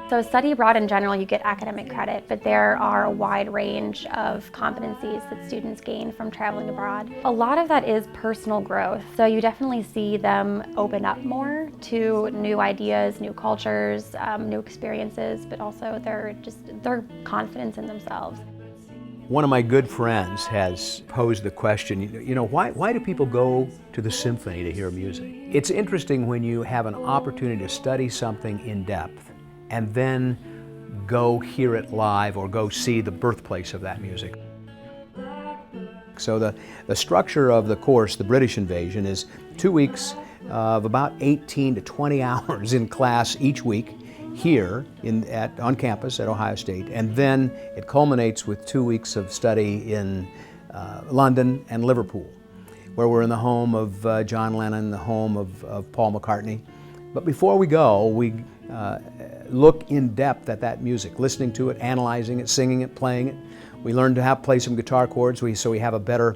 So study abroad in general, you get academic credit, but there are a wide range of competencies that students gain from traveling abroad. A lot of that is personal growth. So you definitely see them open up more to new ideas, new cultures, new experiences, but also their confidence in themselves. One of my good friends has posed the question, why do people go to the symphony to hear music? It's interesting when you have an opportunity to study something in depth and then go hear it live or go see the birthplace of that music. So the structure of the course, the British Invasion, is 2 weeks of about 18 to 20 hours in class each week here on campus at Ohio State, and then it culminates with 2 weeks of study in London and Liverpool, where we're in the home of John Lennon, the home of Paul McCartney. But before we go, we look in depth at that music, listening to it, analyzing it, singing it, playing it. We learn to play some guitar chords so we have a better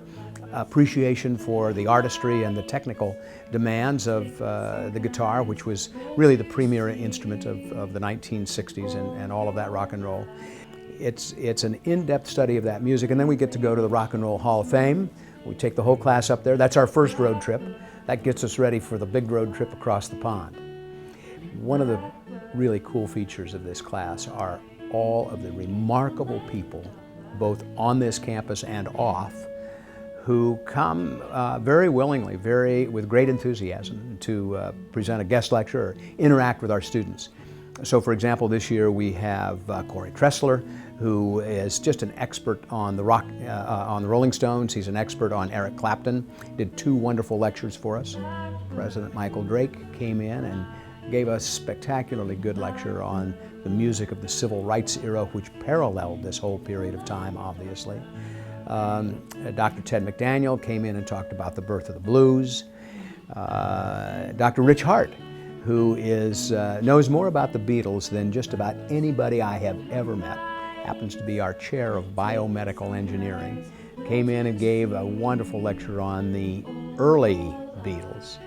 appreciation for the artistry and the technical demands of the guitar, which was really the premier instrument of the 1960s and all of that rock and roll. It's an in-depth study of that music, and then we get to go to the Rock and Roll Hall of Fame. We take the whole class up there. That's our first road trip. That gets us ready for the big road trip across the pond. One of the really cool features of this class are all of the remarkable people, both on this campus and off, who come very willingly, with great enthusiasm to present a guest lecture or interact with our students. So for example, this year we have Corey Tressler, who is just an expert on the Rolling Stones. He's an expert on Eric Clapton. Did 2 wonderful lectures for us. President Michael Drake came in and gave a spectacularly good lecture on the music of the Civil Rights era, which paralleled this whole period of time, obviously. Dr. Ted McDaniel came in and talked about the birth of the blues. Dr. Rich Hart, who knows more about the Beatles than just about anybody I have ever met, happens to be our chair of biomedical engineering, came in and gave a wonderful lecture on the early Beatles.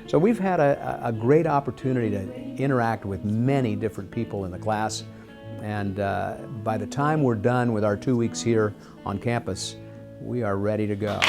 So we've had a great opportunity to interact with many different people in the class, and by the time we're done with our 2 weeks here on campus, we are ready to go.